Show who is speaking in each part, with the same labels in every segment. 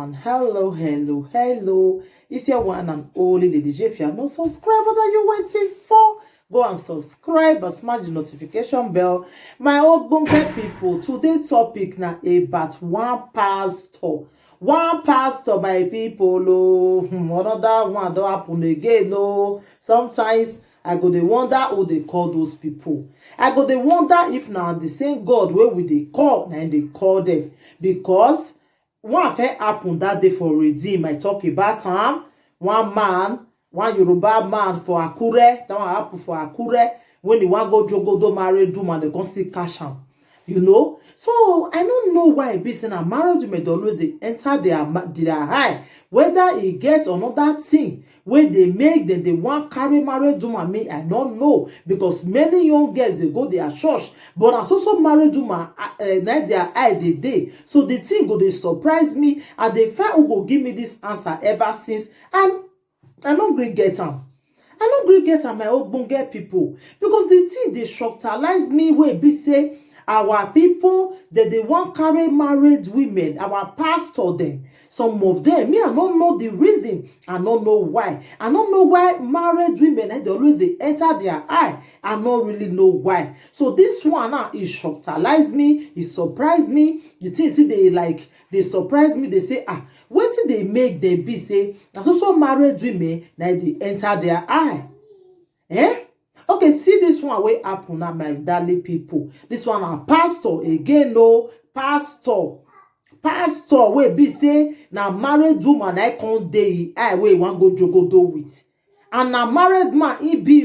Speaker 1: everyone. Hello. It's your one and only Lady J. If you have not subscribed, what are you waiting for? Go and subscribe and smash the notification bell. My old bunker people, today's topic now about one pastor. One pastor, my people. Oh, another one don't happen again. No, sometimes I go dey wonder who they call those people. I go dey wonder if now the same God where we they call and they call them, because one affair happened that day for Redeem. I talk about one man, one Yoruba man for Akure. That one happened for Akure when he want go jogodo married woman, they can still cash am. You know, so I don't know why be saying a marriage may always they enter their eye, whether he gets another thing where they make them they want carry married woman. Me, I don't know, because many young girls they go their church, but as also married woman night their eye they day. So the thing go they surprise me, and they find who go give me this answer ever since, and I don't really get them. I don't really get my old bunga people, because the thing they shocktalize me where be say our people that they want carry married women, our pastor them, some of them, me I don't know the reason, I don't know why. I don't know why married women and they always they enter their eye. I don't really know why. So this one now is shocktalize me, it surprised me. You think see they surprise me, they say what did they make them be say that's also married women that they enter their eye. Okay, see this one wey happen now, my darling people. This one a pastor again, no pastor wey be say na married woman I can't dey I wey wan go jogodo with, and na married man he be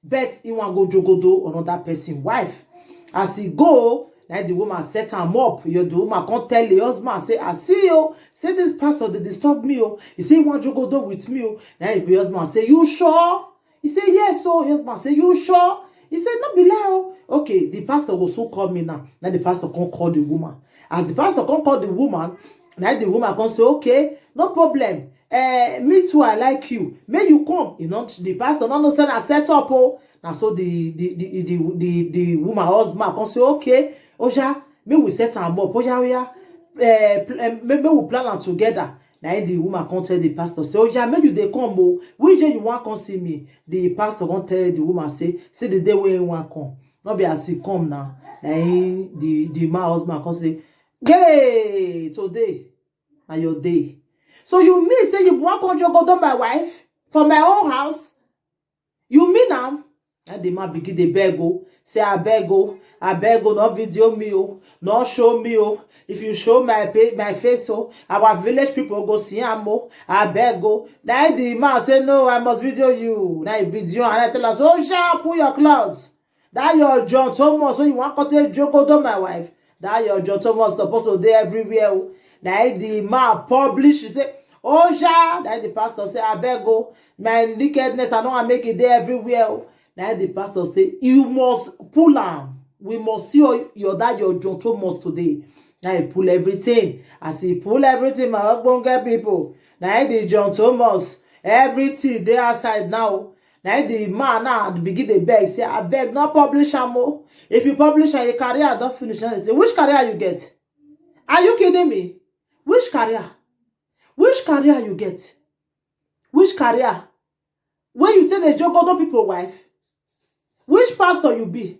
Speaker 1: but he wan go jogodo another person wife. As he go, na the woman set him up. The woman can't tell the husband say, I see you. Say this pastor they disturb me. He say he want jogodo with me. Now the husband say, you sure? He said, yes, so his husband said, you sure? He said, no, be lie. Okay, the pastor will so call me now. Now the pastor can't call the woman. As the pastor can't call the woman, now the woman can say, okay, no problem. Me too, I like you. May you come. You know, the pastor not understand I set up. Now so the woman husband can say, okay, Oja, may we set am up. Oja, may we plan am together. Now the woman can't tell the pastor, say, oh yeah, maybe they come, which day you want come see me? The pastor can't tell the woman, say the day where you want come. Not be as he come now. Now the man husband can say, hey, today na your day. So you mean say you want come go to my wife for my own house? You mean am? And the man begin the beg, say I beg, no video me, no show me, if you show my face, our village people go see am, I beg. Now the man say no, I must video you. Now he video and I tell us, oh sha, pull your clothes. That your John Thomas, so you want to take joke to my wife. That your John Thomas supposed to dey everywhere. Now the man publish, he say, oh sha. Now the pastor say I beg, my nakedness I know I make it there everywhere. Now the pastor say, you must pull am. We must see your John Thomas today. Now he pull everything. As he pull everything, my husband get people. Now the John Thomas, everything they outside now. Now the man now begin the beg. Say, I beg, not publish am. If you publish and your career don't finish, now they say, which career you get? Are you kidding me? Which career? Which career you get? Which career? When you tell the joke other people wife? Which pastor you be?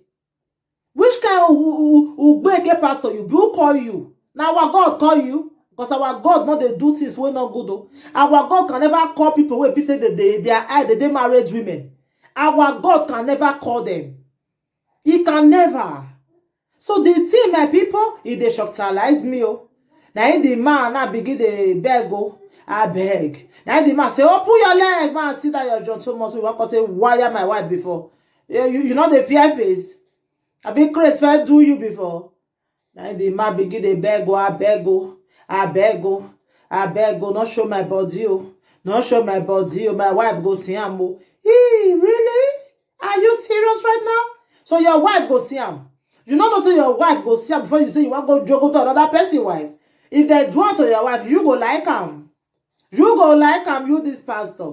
Speaker 1: Which kind of who pastor you be? Who call you? Now our God call you? Because our God not they do things we not good though. Our God can never call people where people say that they married women. Our God can never call them. He can never. So the thing, my people, if they shocktalize me, now the man now begin the beg, I beg. Now the man say, oh, pull your leg, man, see that your John Thomas, we want to wire my wife before. You know the fear face. I be Chris fair do you before. Now the man begin the beg, I beg, not show my body, not show my body, my wife go see him. Really? Are you serious right now? So your wife go see him. You know say your wife go see him before you say you want go joke to another person wife. If they do it to your wife, you go like him. You go like him, you this pastor.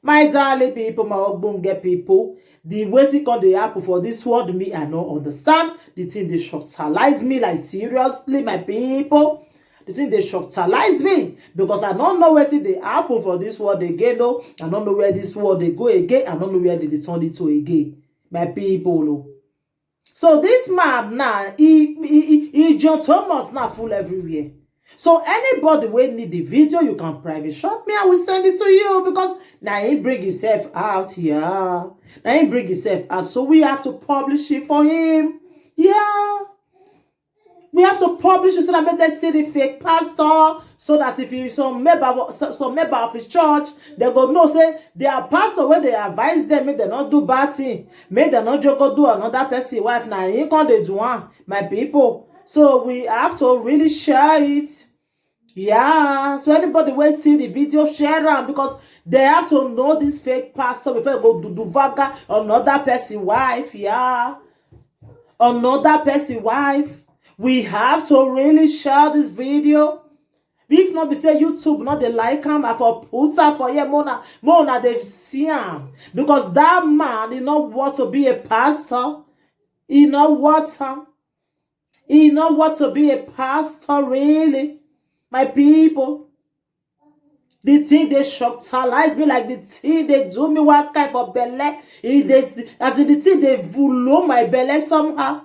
Speaker 1: My darling people, my ogbonge people, the waiting on the apple for this world, me, I don't understand. The thing they shocktalize me, like seriously, my people. the thing they shocktalize me because I don't know where they happen for this world again. No, I don't know where this world they go again. I don't know where they turn it to again. My people, no. So this man now, he John Thomas now full everywhere. So anybody will need the video, you can private shot me. I will send it to you because now he bring himself out here. Now he bring himself out. So we have to publish it for him. Yeah. We have to publish it so that make them see the fake pastor. So that if you some member of his church, they go know say their pastor when they advise them, make they not do bad thing, make they not just go do another person wife. Now he can't they do one, my people. So we have to really share it. Yeah. So anybody will see the video, share them because they have to know this fake pastor before they go do vaga another person wife. Yeah. Another person wife. We have to really share this video. If not, be say YouTube not they like him. I for put her for yeah, Mona they see him because that man he not want to be a pastor. He not want him. He not want to be a pastor really, my people. The thing they shocktalize me like the thing they do me what type of belly. As in the thing they blow my belly somehow.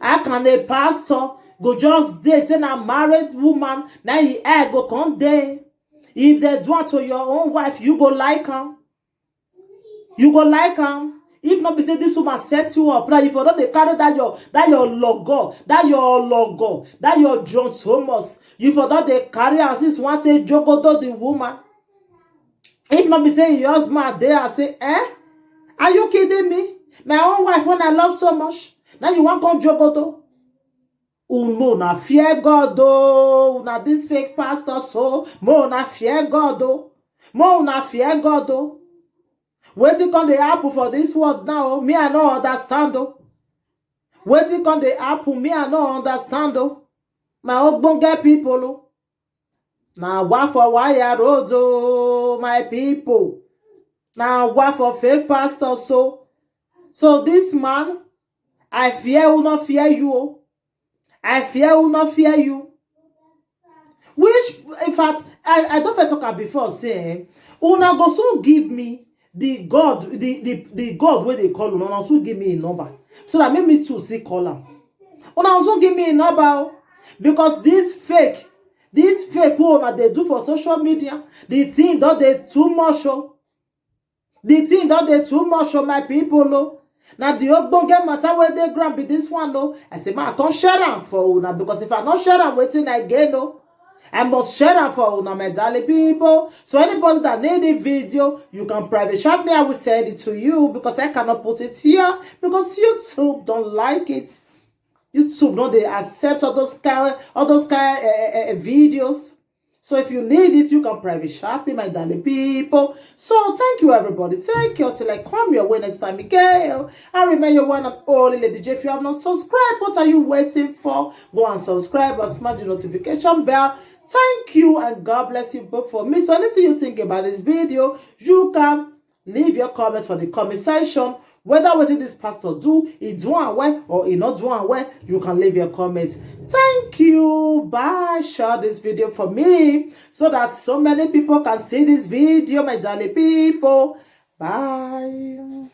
Speaker 1: How can a pastor go just there, say a married woman, now he go come there. If they do it to your own wife, you go like him. You go like him. If not, be say this woman set you up. Now, if you don't they carry that your logo, that your John Thomas, you forgot they carry as this one say jogodo the woman. If not, be say your husband there, I say, are you kidding me? My own wife, when I love so much. Now you want come jogodo? No, na fear God though. Na this fake pastor so. Mo na fear God though. Mo na fear God though. Waiting on the apple for this word now. Me I no understand though. Waiting on the apple. Me I no understand though. My ogbonge people though. Now what for wire roads oh my people. Now what for fake pastor so. So this man. I fear will not fear you. I fear will not fear you. Which, in fact, I don't talk about before saying, una go so give me the God, the God where they call una so give me a number. So that make me to see call him. Una also give me a number because this fake one they do for social media, the thing that they too much. The thing that they too much, my people. Now the ogbonge matter where they grant be this one no. I say man I can't share them for una because if I not share them waiting again no. I must share them for una my darling people. So anybody that need the video, you can private chat me. I will send it to you because I cannot put it here because YouTube don't like it. YouTube don't they accept all those kind videos. So if you need it, you can private shop it, my darling people. So thank you, everybody. Thank you till I come your way next time again. I remember your one and only Lady J. If you have not subscribed, what are you waiting for? Go and subscribe and smash the notification bell. Thank you and God bless you both for me. So anything you think about this video, you can leave your comments for the comment section. Whether what this pastor do, he doing well or he not doing well, you can leave your comments. Thank you. Bye. Share this video for me so that so many people can see this video, my darling people. Bye.